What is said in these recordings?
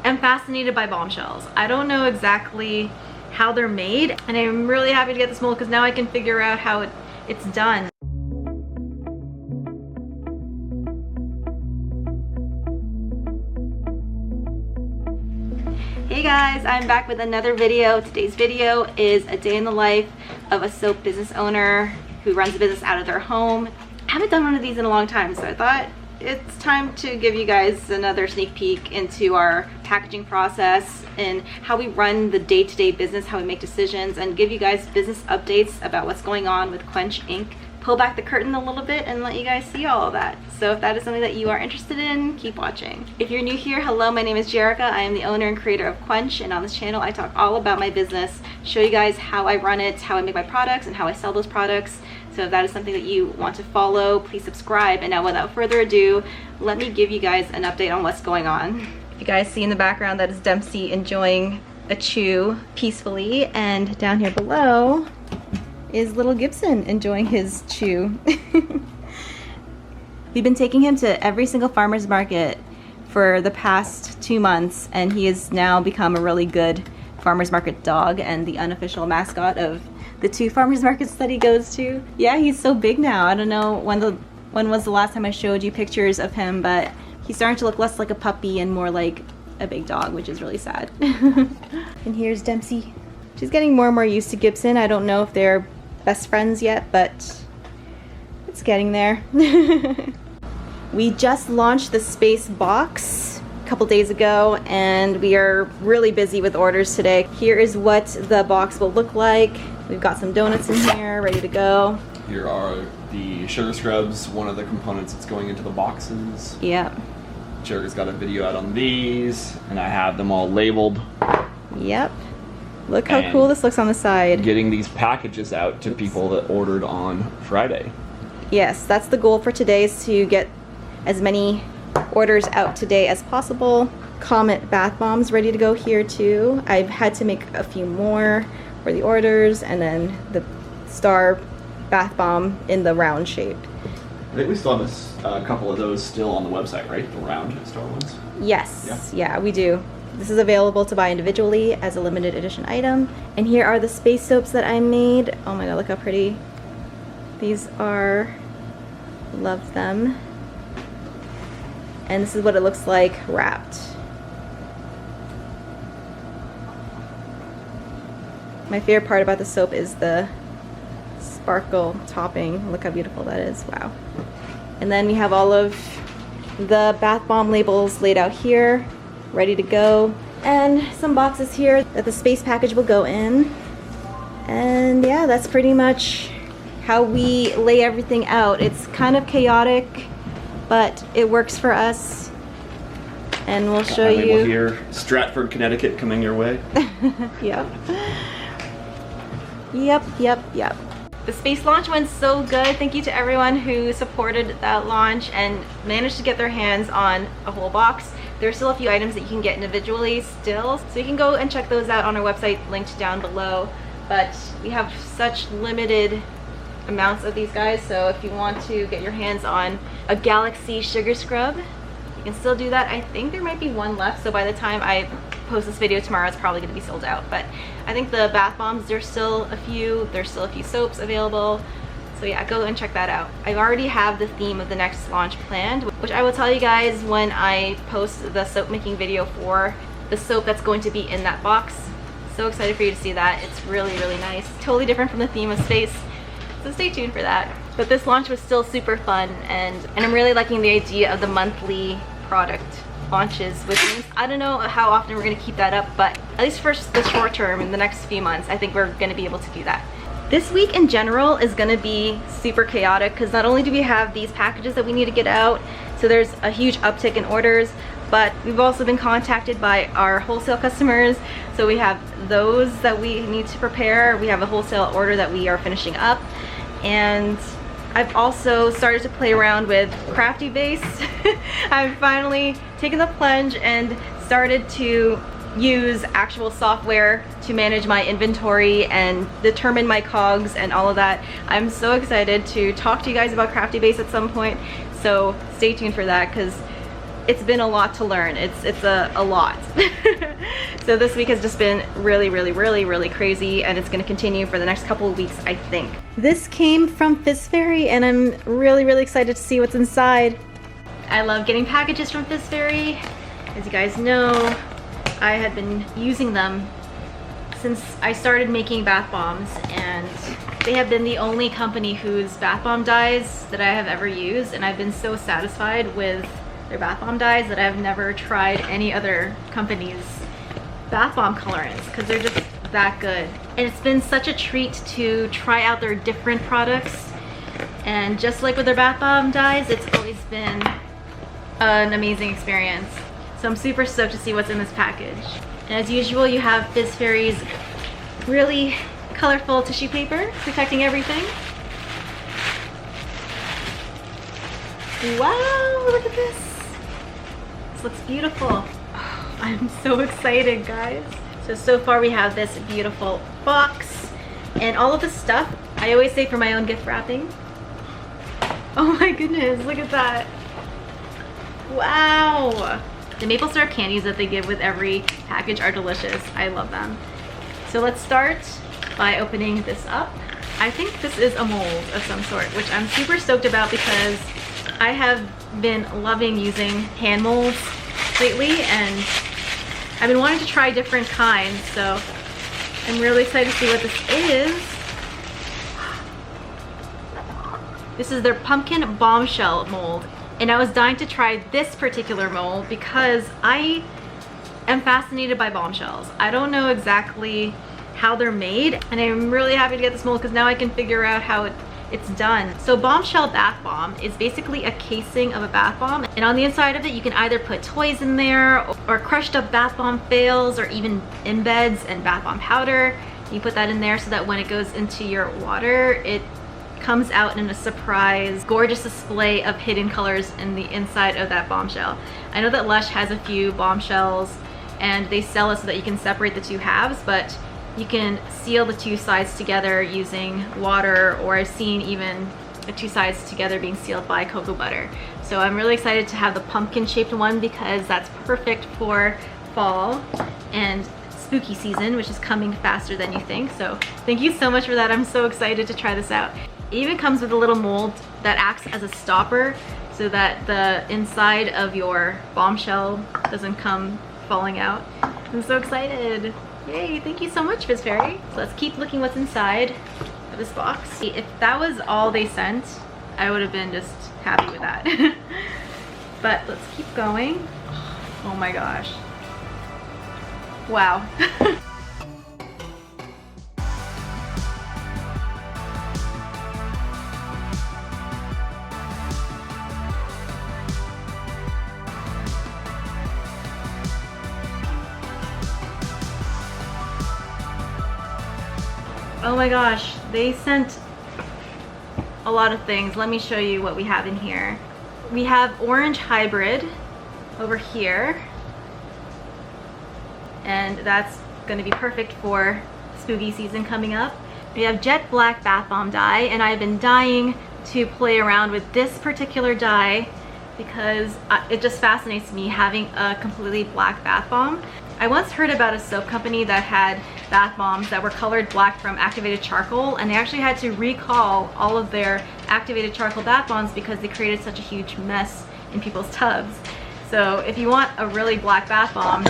am fascinated by Bombshells. I don't know exactly how they're made, and I'm really happy to get this mold because now I can figure out how it's done. Hey guys, I'm back with another video. Today's video is a day in the life of a soap business owner who runs a business out of their home. I haven't done one of these in a long time, so I thought it's time to give you guys another sneak peek into our packaging process and how we run the day-to-day business, how we make decisions, and give you guys business updates about what's going on with Quench Inc. Pull back the curtain a little bit and let you guys see all of that. So if that is something that you are interested in, keep watching. If you're new here, hello, my name is Jerica. I am the owner and creator of Quench, and on this channel I talk all about my business, show you guys how I run it, how I make my products, and how I sell those products. So if that is something that you want to follow, please subscribe. And now without further ado, let me give you guys an update on what's going on. If you guys see in the background, that is Dempsey enjoying a chew peacefully, and down here below is little Gibson enjoying his chew. We've been taking him to every single farmer's market for the past 2 months, and he has now become a really good farmer's market dog and the unofficial mascot of the 2 farmers markets that he goes to. Yeah, he's so big now. I don't know when was the last time I showed you pictures of him, but he's starting to look less like a puppy and more like a big dog, which is really sad. And here's Dempsey. She's getting more and more used to Gibson. I don't know if they're best friends yet, but it's getting there. We just launched the Space box a couple days ago, and we are really busy with orders today. Here is what the box will look like. We've got some donuts in here, ready to go. Here are the sugar scrubs, one of the components that's going into the boxes. Yep. Jerica's got a video out on these, and I have them all labeled. Yep. Look how cool this looks on the side. Getting these packages out to people that ordered on Friday. Yes, that's the goal for today, is to get as many orders out today as possible. Comet bath bombs ready to go here too. I've had to make a few more for the orders, and then the star bath bomb in the round shape. I think we still have a couple of those still on the website, right? The round star ones? Yes, yeah, we do. This is available to buy individually as a limited edition item. And here are the space soaps that I made. Oh my god, look how pretty these are. Love them. And this is what it looks like wrapped. My favorite part about the soap is the sparkle topping. Look how beautiful that is. Wow. And then we have all of the bath bomb labels laid out here, ready to go. And some boxes here that the space package will go in. And yeah, that's pretty much how we lay everything out. It's kind of chaotic, but it works for us. And we'll show you. Label here, Stratford, Connecticut, coming your way. Yep. Yep. The space launch went so good. Thank you to everyone who supported that launch and managed to get their hands on a whole box. There's still a few items that you can get individually still, so you can go and check those out on our website linked down below. But we have such limited amounts of these guys, so if you want to get your hands on a Galaxy sugar scrub, you can still do that. I think there might be one left, so by the time I post this video tomorrow, it's probably going to be sold out. But I think the bath bombs, there's still a few soaps available. So yeah, go and check that out. I already have the theme of the next launch planned, which I will tell you guys when I post the soap making video for the soap that's going to be in that box. So excited for you to see that. It's really, really nice. Totally different from the theme of space. So stay tuned for that. But this launch was still super fun, and I'm really liking the idea of the monthly product launches with me. I don't know how often we're going to keep that up, but at least for the short term, in the next few months, I think we're going to be able to do that. This week in general is going to be super chaotic because not only do we have these packages that we need to get out, so there's a huge uptick in orders, but we've also been contacted by our wholesale customers, so we have those that we need to prepare. We have a wholesale order that we are finishing up, and I've also started to play around with Crafty Base. I've finally taken the plunge and started to use actual software to manage my inventory and determine my cogs and all of that. I'm so excited to talk to you guys about Crafty Base at some point, so stay tuned for that, because it's been a lot to learn. It's a lot. So this week has just been really crazy, and it's gonna continue for the next couple of weeks, I think. This came from Fizz Fairy, and I'm really excited to see what's inside. I love getting packages from Fizz Fairy. As you guys know, I had been using them since I started making bath bombs, and they have been the only company whose bath bomb dyes that I have ever used, and I've been so satisfied with their bath bomb dyes that I've never tried any other company's bath bomb colorants because they're just that good. And it's been such a treat to try out their different products, and just like with their bath bomb dyes, it's always been an amazing experience. So I'm super stoked to see what's in this package. And as usual, you have Fizz Fairy's really colorful tissue paper protecting everything. Wow, look at this. This looks beautiful. Oh, I'm so excited, guys. So far we have this beautiful box and all of the stuff I always say for my own gift wrapping. Oh my goodness, look at that. Wow. The maple syrup candies that they give with every package are delicious. I love them. So let's start by opening this up. I think this is a mold of some sort, which I'm super stoked about because I have been loving using hand molds lately, and I've been wanting to try different kinds, so I'm really excited to see what this is. This is their pumpkin bombshell mold. And I was dying to try this particular mold because I am fascinated by bombshells. I don't know exactly how they're made, and I'm really happy to get this mold because now I can figure out how it's done. So Bombshell bath bomb is basically a casing of a bath bomb, and on the inside of it you can either put toys in there or crushed up bath bomb fails or even embeds and bath bomb powder. You put that in there so that when it goes into your water, it comes out in a surprise, gorgeous display of hidden colors in the inside of that bombshell. I know that Lush has a few bombshells and they sell it so that you can separate the two halves, but you can seal the two sides together using water, or I've seen even the two sides together being sealed by cocoa butter. So I'm really excited to have the pumpkin shaped one because that's perfect for fall and spooky season, which is coming faster than you think. So thank you so much for that. I'm so excited to try this out. It even comes with a little mold that acts as a stopper so that the inside of your bombshell doesn't come falling out. I'm so excited. Yay, thank you so much, Fizz Fairy. So let's keep looking what's inside of this box. If that was all they sent, I would have been just happy with that. But let's keep going. Oh my gosh. Wow. Oh my gosh, they sent a lot of things. Let me show you what we have in here. We have orange hybrid over here, and that's going to be perfect for spooky season coming up. We have jet black bath bomb dye, and I've been dying to play around with this particular dye because it just fascinates me having a completely black bath bomb. I once heard about a soap company that had bath bombs that were colored black from activated charcoal, and they actually had to recall all of their activated charcoal bath bombs because they created such a huge mess in people's tubs. So if you want a really black bath bomb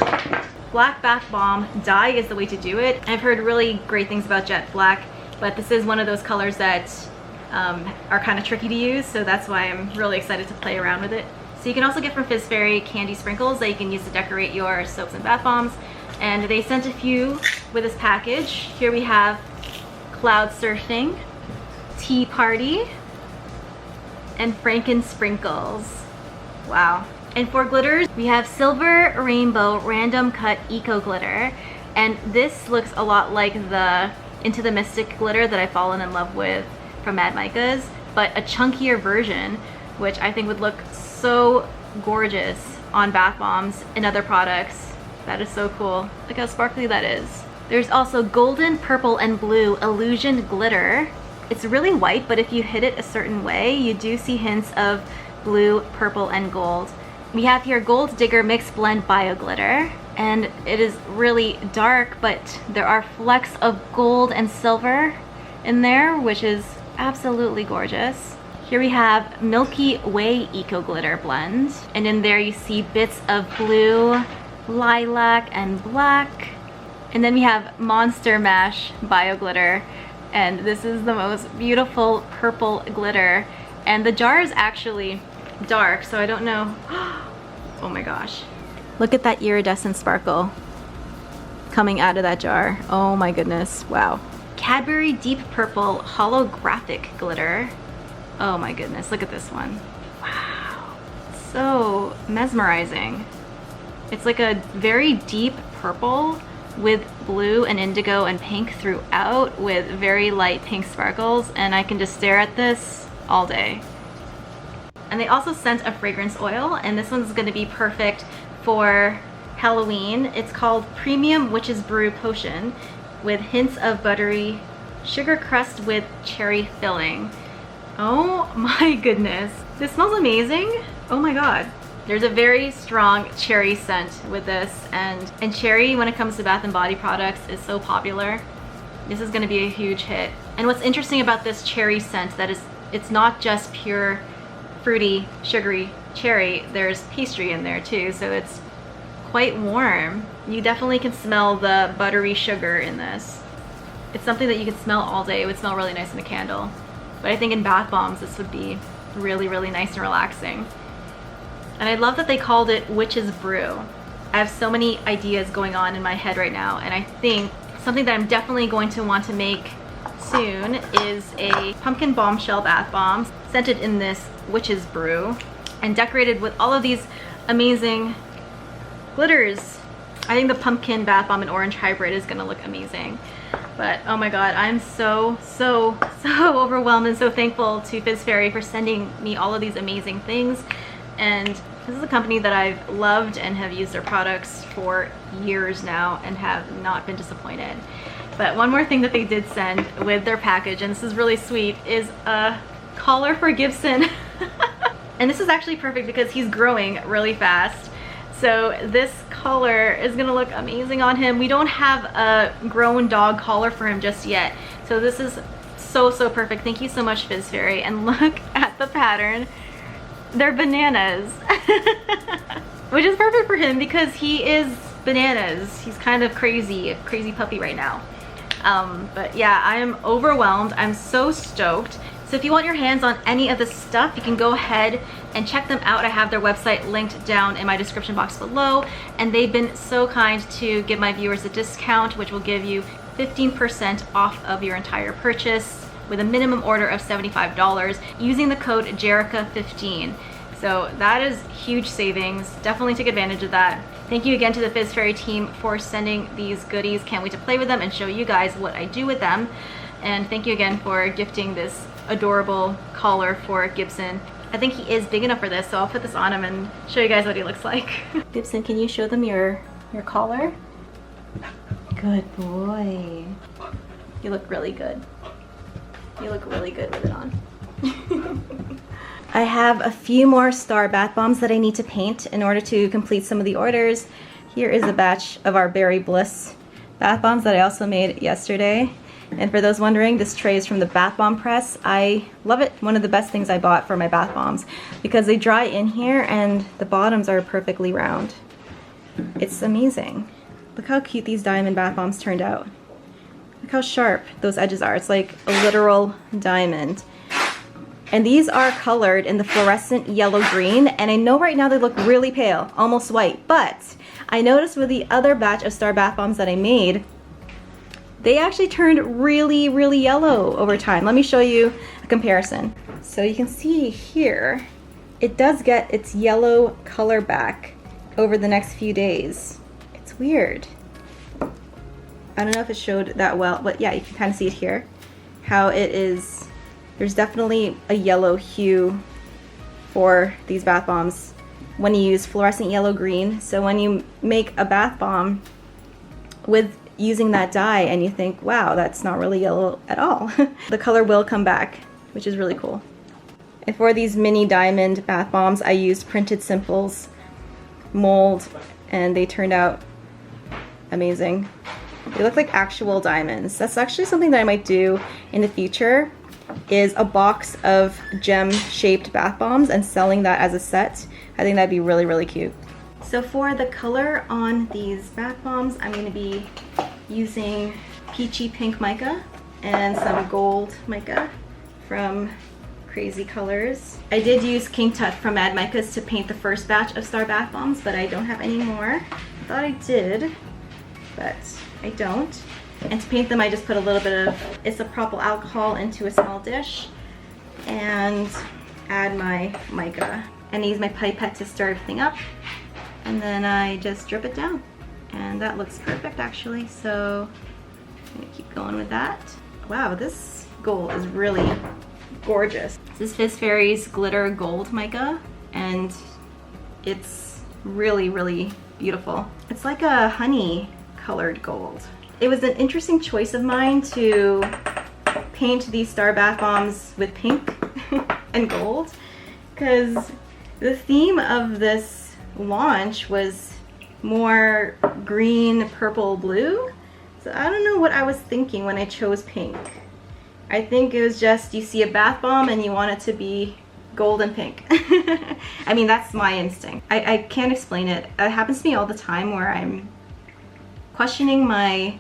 dye is the way to do it. I've heard really great things about jet black, but this is one of those colors that are kind of tricky to use, so that's why I'm really excited to play around with it. So you can also get from Fizz Fairy candy sprinkles that you can use to decorate your soaps and bath bombs. And they sent a few with this package. Here we have Cloud Surfing, Tea Party, and Franken Sprinkles. Wow. And for glitters, we have Silver Rainbow Random Cut Eco Glitter. And this looks a lot like the Into the Mystic glitter that I've fallen in love with from Mad Micah's, but a chunkier version, which I think would look so gorgeous on bath bombs and other products. That is so cool. Look how sparkly that is. There's also golden, purple, and blue illusion glitter. It's really white, but if you hit it a certain way, you do see hints of blue, purple, and gold. We have here Gold Digger Mix Blend Bio Glitter, and it is really dark, but there are flecks of gold and silver in there, which is absolutely gorgeous. Here we have Milky Way Eco Glitter Blend, and in there you see bits of blue, lilac, and black. And then we have Monster Mash Bio Glitter, and this is the most beautiful purple glitter. And the jar is actually dark, so I don't know. Oh my gosh. Look at that iridescent sparkle coming out of that jar. Oh my goodness, wow. Cadbury Deep Purple Holographic Glitter. Oh my goodness, look at this one. Wow, so mesmerizing. It's like a very deep purple with blue and indigo and pink throughout with very light pink sparkles, and I can just stare at this all day. And they also sent a fragrance oil, and this one's gonna be perfect for Halloween. It's called Premium Witch's Brew Potion with hints of buttery sugar crust with cherry filling. Oh my goodness. This smells amazing. Oh my god. There's a very strong cherry scent with this, and cherry when it comes to Bath & Body products is so popular. This is gonna be a huge hit. And what's interesting about this cherry scent that is it's not just pure fruity, sugary cherry, there's pastry in there too, so it's quite warm. You definitely can smell the buttery sugar in this. It's something that you can smell all day. It would smell really nice in a candle. But I think in bath bombs this would be really, really nice and relaxing. And I love that they called it Witch's Brew. I have so many ideas going on in my head right now, and I think something that I'm definitely going to want to make soon is a pumpkin bombshell bath bomb scented in this Witch's Brew and decorated with all of these amazing glitters. I think the pumpkin bath bomb and orange hybrid is gonna look amazing. But oh my god, I'm so overwhelmed and so thankful to Fizz Fairy for sending me all of these amazing things. And this is a company that I've loved and have used their products for years now and have not been disappointed. But one more thing that they did send with their package, and this is really sweet, is a collar for Gibson. And this is actually perfect because he's growing really fast. So this collar is gonna look amazing on him. We don't have a grown dog collar for him just yet. So this is so perfect. Thank you so much, Fizz Fairy. And look at the pattern. They're bananas. Which is perfect for him because he is bananas. He's kind of crazy, a crazy puppy right now. But yeah, I am overwhelmed. I'm so stoked. So if you want your hands on any of this stuff, you can go ahead and check them out. I have their website linked down in my description box below, and they've been so kind to give my viewers a discount, which will give you 15% off of your entire purchase with a minimum order of $75 using the code JERICA15. So that is huge savings. Definitely take advantage of that. Thank you again to the Fizz Fairy team for sending these goodies. Can't wait to play with them and show you guys what I do with them. And thank you again for gifting this adorable collar for Gibson. I think he is big enough for this, so I'll put this on him and show you guys what he looks like. Gibson, can you show them your collar? Good boy. You look really good. You look really good with it on. I have a few more star bath bombs that I need to paint in order to complete some of the orders. Here is a batch of our Berry Bliss bath bombs that I also made yesterday. And for those wondering, this tray is from the Bath Bomb Press. I love it. One of the best things I bought for my bath bombs because they dry in here and the bottoms are perfectly round. It's amazing. Look how cute these diamond bath bombs turned out. Look how sharp those edges are. It's like a literal diamond. And these are colored in the fluorescent yellow green, and I know right now they look really pale, almost white, but I noticed with the other batch of star bath bombs that I made, they actually turned really, really yellow over time. Let me show you a comparison. So you can see here, it does get its yellow color back over the next few days. It's weird. I don't know if it showed that well, but yeah, you can kind of see it here. How it is, there's definitely a yellow hue for these bath bombs when you use fluorescent yellow green. So when you make a bath bomb with using that dye and you think, wow, that's not really yellow at all, the color will come back, which is really cool. And for these mini diamond bath bombs, I used Printed Simples mold, and they turned out amazing. They look like actual diamonds. That's actually something that I might do in the future, is a box of gem-shaped bath bombs and selling that as a set. I think that'd be really, really cute. So for the color on these bath bombs, I'm going to be using peachy pink mica and some gold mica from Crazy Colors. I did use King Tut from Mad Micas to paint the first batch of star bath bombs, but I don't have any more. I thought I did, but I don't. And to paint them, I just put a little bit of isopropyl alcohol into a small dish and add my mica. And I use my pipette to stir everything up, and then I just drip it down. And that looks perfect actually, so I'm gonna keep going with that. Wow, this gold is really gorgeous. This is Fizz Fairy's glitter gold mica, and it's really, really beautiful. It's like a honey colored gold. It was an interesting choice of mine to paint these star bath bombs with pink and gold, because the theme of this launch was more green, purple, blue. So I don't know what I was thinking when I chose pink. I think it was just, you see a bath bomb and you want it to be gold and pink. I mean, that's my instinct. I can't explain it. It happens to me all the time where I'm questioning my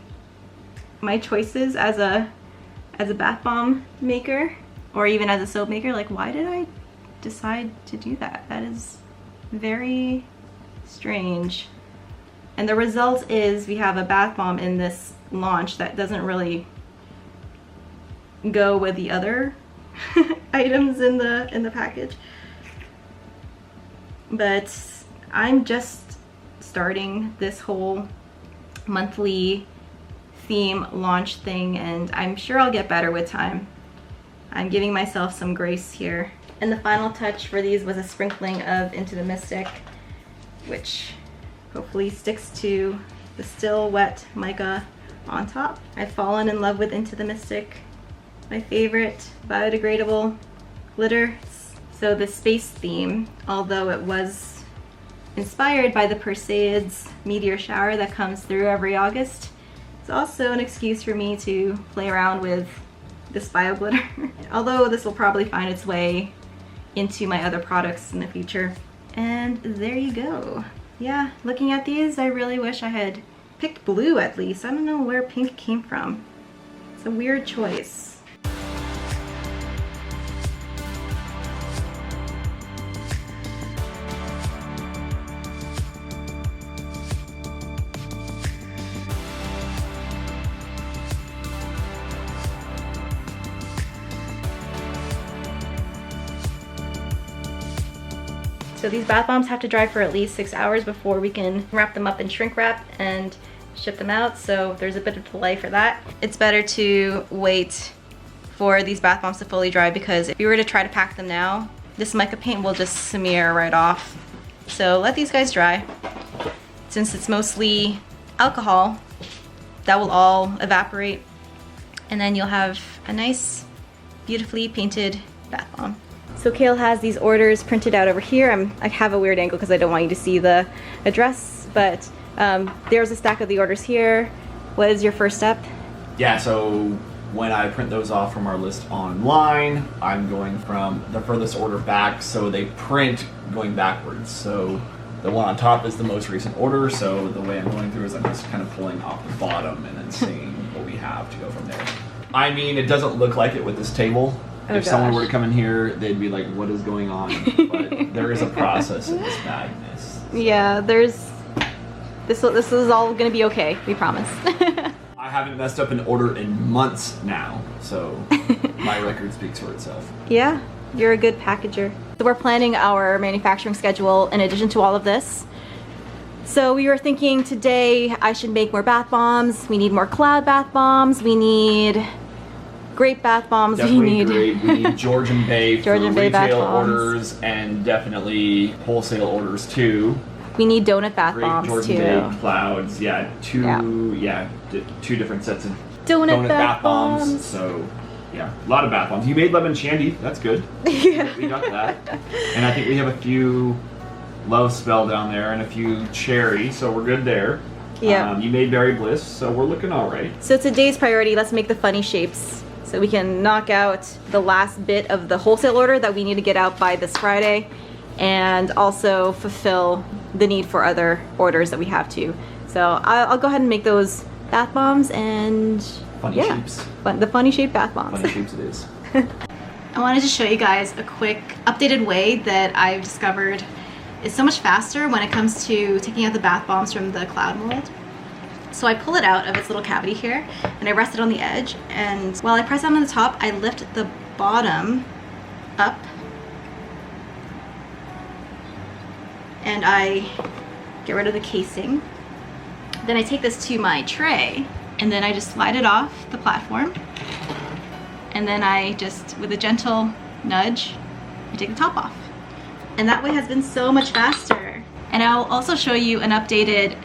choices as a bath bomb maker, or even as a soap maker. Like, why did I decide to do that? That is very strange. And the result is we have a bath bomb in this launch that doesn't really go with the other items in the package. But I'm just starting this whole monthly theme launch thing, and I'm sure I'll get better with time. I'm giving myself some grace here. And the final touch for these was a sprinkling of Into the Mystic, which hopefully sticks to the still wet mica on top. I've fallen in love with Into the Mystic, my favorite biodegradable glitter. So the space theme, although it was inspired by the Perseids meteor shower that comes through every August, it's also an excuse for me to play around with this bio glitter. Although this will probably find its way into my other products in the future. And there you go. Yeah, looking at these, I really wish I had picked blue at least. I don't know where pink came from. It's a weird choice. So these bath bombs have to dry for at least 6 hours before we can wrap them up in shrink wrap and ship them out. So there's a bit of delay for that. It's better to wait for these bath bombs to fully dry, because if you were to try to pack them now, this mica paint will just smear right off. So let these guys dry. Since it's mostly alcohol, that will all evaporate, and then you'll have a nice, beautifully painted bath bomb. So Kale has these orders printed out over here. I have a weird angle because I don't want you to see the address, but there's a stack of the orders here. What is your first step? Yeah, so when I print those off from our list online, I'm going from the furthest order back, so they print going backwards. So the one on top is the most recent order, so the way I'm going through is I'm just kind of pulling off the bottom and then seeing what we have to go from there. I mean, it doesn't look like it with this table. If someone were to come in here, they'd be like, what is going on? But there is a process in this madness. So. Yeah, this is all gonna be okay, we promise. I haven't messed up an order in months now, so my record speaks for itself. Yeah, you're a good packager. So we're planning our manufacturing schedule in addition to all of this. So we were thinking today I should make more bath bombs. We need more cloud bath bombs. We need grape bath bombs. Definitely grape. We need Georgian Bay for Georgian Bay retail orders, and definitely wholesale orders too. We need donut bath Grape, bombs Georgian too. Bay clouds, two different sets of donut bath bombs. So yeah, a lot of bath bombs. You made lemon shandy. That's good. Yeah, we got that. And I think we have a few love spell down there and a few cherry, so we're good there. Yeah. You made berry bliss, so we're looking all right. So today's priority, let's make the funny shapes so we can knock out the last bit of the wholesale order that we need to get out by this Friday, and also fulfill the need for other orders that we have to. So I'll go ahead and make those bath bombs and Funny shapes. The funny shaped bath bombs. Funny shapes it is. I wanted to show you guys a quick updated way that I've discovered is so much faster when it comes to taking out the bath bombs from the cloud mold. So I pull it out of its little cavity here and I rest it on the edge, and while I press down on the top, I lift the bottom up and I get rid of the casing. Then I take this to my tray and then I just slide it off the platform, and then I just, with a gentle nudge, I take the top off. And that way has been so much faster. And I'll also show you an updated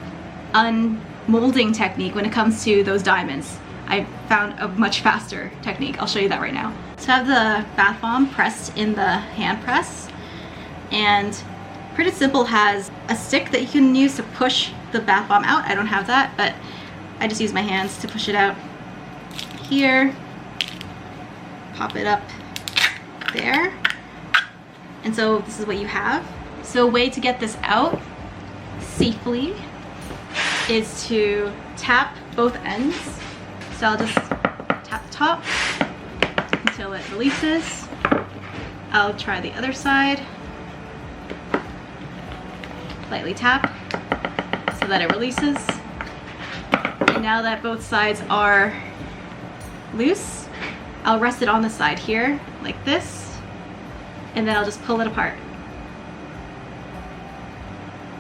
unmolding technique when it comes to those diamonds. I found a much faster technique. I'll show you that right now. So I have the bath bomb pressed in the hand press, and Pretty Simple has a stick that you can use to push the bath bomb out. I don't have that, but I just use my hands to push it out here, pop it up there, and so this is what you have. So a way to get this out safely is to tap both ends. So I'll just tap the top until it releases. I'll try the other side. Lightly tap so that it releases. And now that both sides are loose, I'll rest it on the side here like this, and then I'll just pull it apart.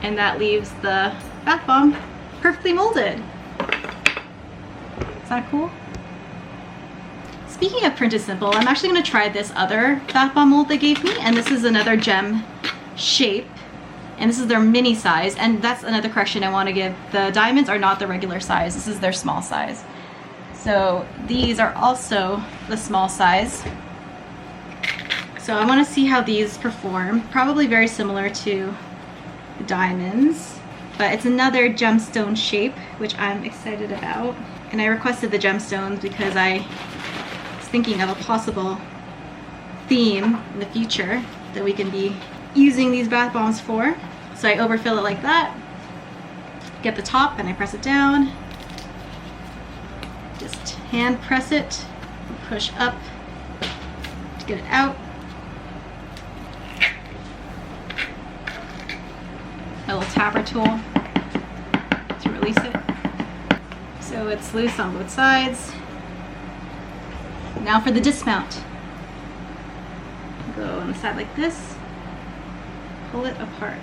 And that leaves the bath bomb perfectly molded. Is that cool? Speaking of Printed Simple, I'm actually going to try this other bath bomb mold they gave me, and this is another gem shape, and this is their mini size, and that's another correction I want to give. The diamonds are not the regular size, this is their small size. So these are also the small size. So I want to see how these perform. Probably very similar to the diamonds, but it's another gemstone shape, which I'm excited about. And I requested the gemstones because I was thinking of a possible theme in the future that we can be using these bath bombs for. So I overfill it like that, get the top, and I press it down. Just hand press it, push up to get it out. A little tapper tool to release it. So it's loose on both sides. Now for the dismount. Go on the side like this, pull it apart.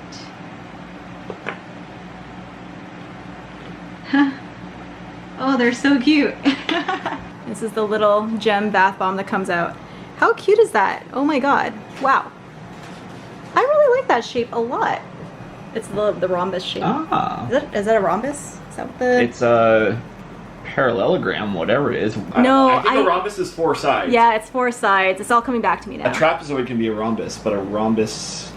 Oh, they're so cute. This is the little gem bath bomb that comes out. How cute is that? Oh my god. Wow. I really like that shape a lot. It's the rhombus shape. Ah. Is that a rhombus? Is that what the... It's a parallelogram, whatever it is. No, I think a rhombus is 4 sides. Yeah, it's 4 sides. It's all coming back to me now. A trapezoid can be a rhombus, but a rhombus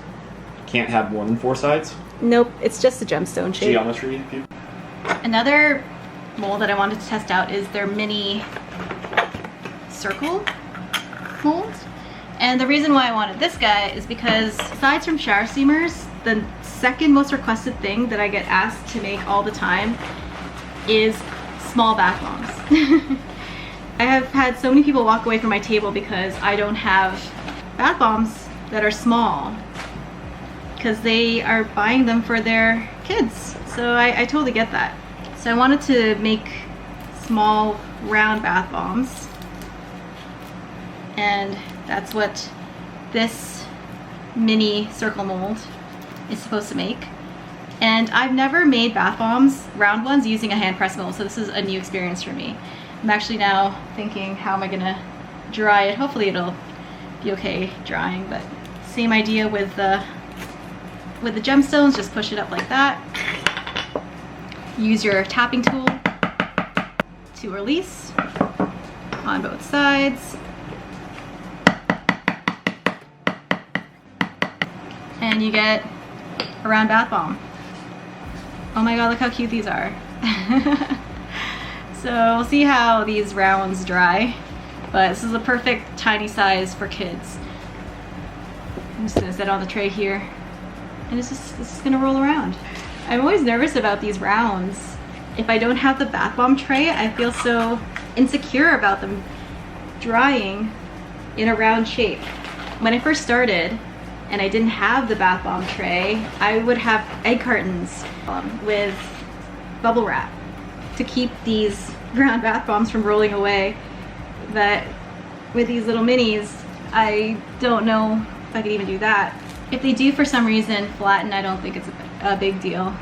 can't have more than 4 sides. Nope, it's just a gemstone shape. Geometry. Another mold that I wanted to test out is their mini circle mold. And the reason why I wanted this guy is because aside from shower steamers, the second most requested thing that I get asked to make all the time is small bath bombs. I have had so many people walk away from my table because I don't have bath bombs that are small, because they are buying them for their kids. So I totally get that. So I wanted to make small round bath bombs, and that's what this mini circle mold is supposed to make. And I've never made bath bombs, round ones, using a hand press mold, so this is a new experience for me. I'm actually now thinking, how am I gonna dry it? Hopefully it'll be okay drying, but same idea with the gemstones, just push it up like that. Use your tapping tool to release on both sides. And you get a round bath bomb. Oh my god, look how cute these are. So we'll see how these rounds dry, but this is a perfect tiny size for kids. I'm just gonna set it on the tray here, and this is gonna roll around. I'm always nervous about these rounds. If I don't have the bath bomb tray, I feel so insecure about them drying in a round shape. When I first started and I didn't have the bath bomb tray, I would have egg cartons with bubble wrap to keep these round bath bombs from rolling away. But with these little minis, I don't know if I could even do that. If they do for some reason flatten, I don't think it's a big deal.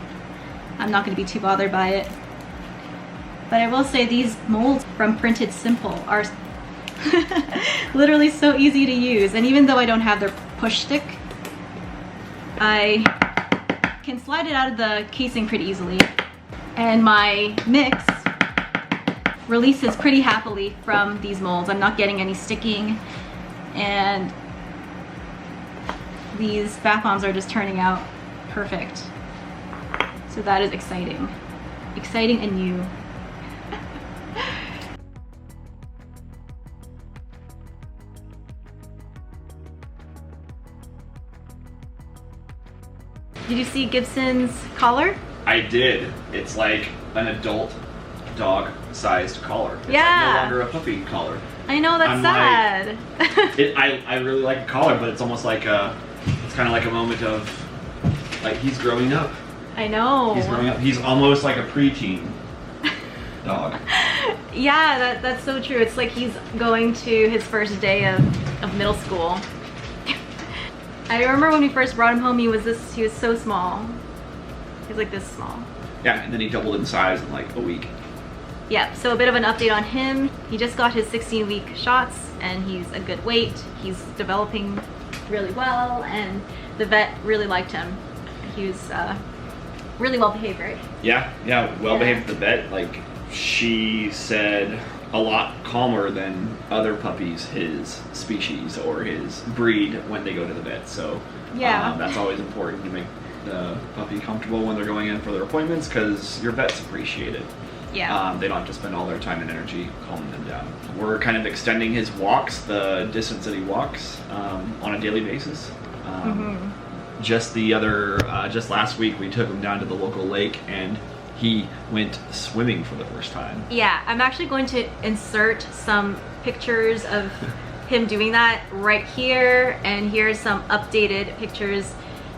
I'm not going to be too bothered by it. But I will say these molds from Printed Simple are literally so easy to use. And even though I don't have their push stick, I can slide it out of the casing pretty easily. And my mix releases pretty happily from these molds. I'm not getting any sticking, and these bath bombs are just turning out perfect. So that is exciting. Exciting and new. Did you see Gibson's collar? I did. It's like an adult dog-sized collar. It's Yeah. like no longer a puppy collar. I know, that's I'm sad. I really like a collar, but it's almost like it's kind of like a moment of, like, he's growing up. I know. He's growing up. He's almost like a preteen dog. Yeah, that's so true. It's like he's going to his first day of middle school. I remember when we first brought him home, he was so small. He was like this small. Yeah, and then he doubled in size in like a week. Yeah, so a bit of an update on him. He just got his 16-week shots, and he's a good weight. He's developing really well, and the vet really liked him. He was really well behaved, right? Yeah, well behaved. The vet, like, she said, a lot calmer than other puppies his species or his breed when they go to the vet. So yeah, that's always important to make the puppy comfortable when they're going in for their appointments, because your vets appreciate it. Yeah. They don't have to spend all their time and energy calming them down. We're kind of extending his walks, the distance that he walks, on a daily basis. Just last week we took him down to the local lake and he went swimming for the first time. Yeah, I'm actually going to insert some pictures of him doing that right here, and here's some updated pictures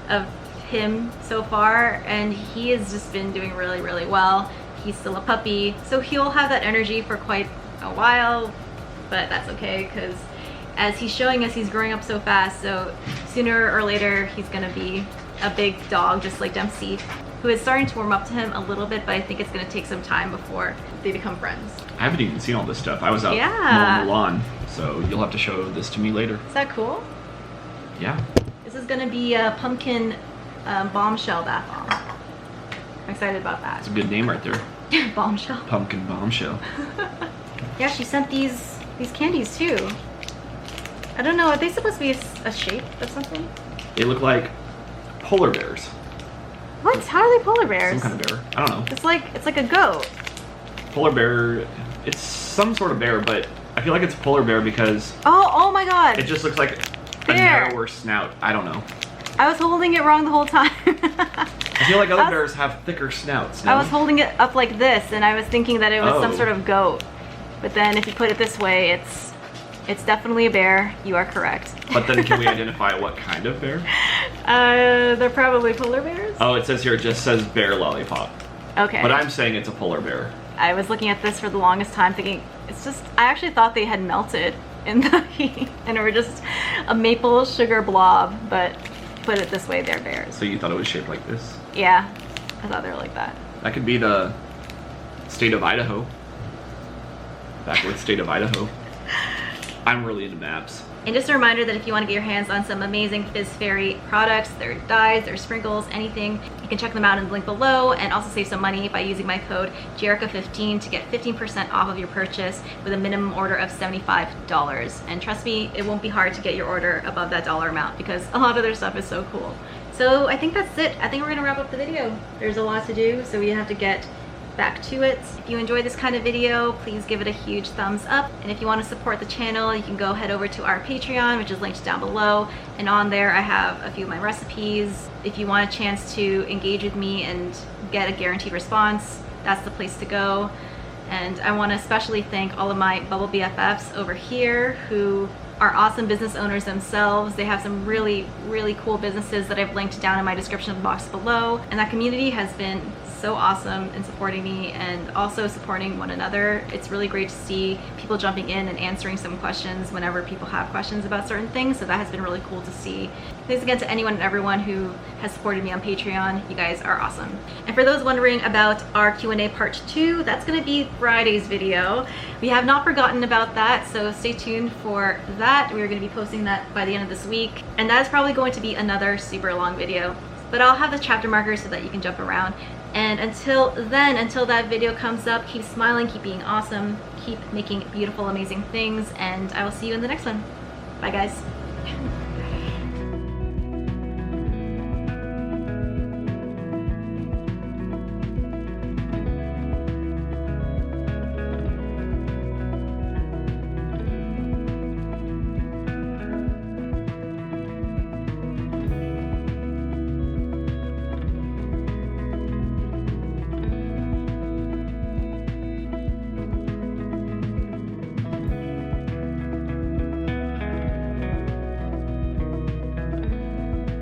of him so far, and he has just been doing really, really well. He's still a puppy, so he'll have that energy for quite a while, but that's okay, because as he's showing us, he's growing up so fast, so sooner or later he's gonna be a big dog, just like Dempsey, who is starting to warm up to him a little bit, but I think it's gonna take some time before they become friends. I haven't even seen all this stuff. I was out mowing the lawn, so you'll have to show this to me later. Is that cool? Yeah. This is gonna be a pumpkin bombshell bath bomb. I'm excited about that. It's a good name right there. Bombshell. Pumpkin bombshell. Yeah, she sent these candies too. I don't know, are they supposed to be a shape of something? They look like polar bears. What? How are they polar bears? Some kind of bear. I don't know. It's like a goat. Polar bear, it's some sort of bear, but I feel like it's polar bear because Oh my god. it just looks like a Bear. narrower snout. I don't know. I was holding it wrong the whole time. I feel like other bears have thicker snouts. No? I was holding it up like this, and I was thinking that it was some Oh. sort of goat. But then if you put it this way, it's definitely a bear. You are correct. But then can we identify what kind of bear? They're probably polar bears? Oh, it says here, it just says bear lollipop. Okay. But I'm saying it's a polar bear. I was looking at this for the longest time thinking, I actually thought they had melted in the heat and were just a maple sugar blob, but put it this way, they're bears. So you thought it was shaped like this? Yeah, I thought they were like that. That could be the state of Idaho. Backwards state of Idaho. I'm really into maps. And just a reminder that if you want to get your hands on some amazing Fizz Fairy products, their dyes, their sprinkles, anything, you can check them out in the link below, and also save some money by using my code JERICA15 to get 15% off of your purchase with a minimum order of $75. And trust me, it won't be hard to get your order above that dollar amount because a lot of their stuff is so cool. So I think that's it. I think we're gonna wrap up the video. There's a lot to do, so we have to get back to it. If you enjoy this kind of video, please give it a huge thumbs up. And if you want to support the channel, you can go head over to our Patreon, which is linked down below. And on there, I have a few of my recipes. If you want a chance to engage with me and get a guaranteed response, that's the place to go. And I want to especially thank all of my Bubble BFFs over here who are awesome business owners themselves. They have some really, really cool businesses that I've linked down in my description box below. And that community has been so awesome in supporting me and also supporting one another. It's really great to see people jumping in and answering some questions whenever people have questions about certain things. So that has been really cool to see. Thanks again to anyone and everyone who has supported me on Patreon. You guys are awesome. And for those wondering about our Q&A part 2, that's going to be Friday's video. We have not forgotten about that, so stay tuned for that. We are going to be posting that by the end of this week. And that is probably going to be another super long video. But I'll have the chapter markers so that you can jump around. And until then, until that video comes up, keep smiling, keep being awesome, keep making beautiful, amazing things, and I will see you in the next one. Bye, guys.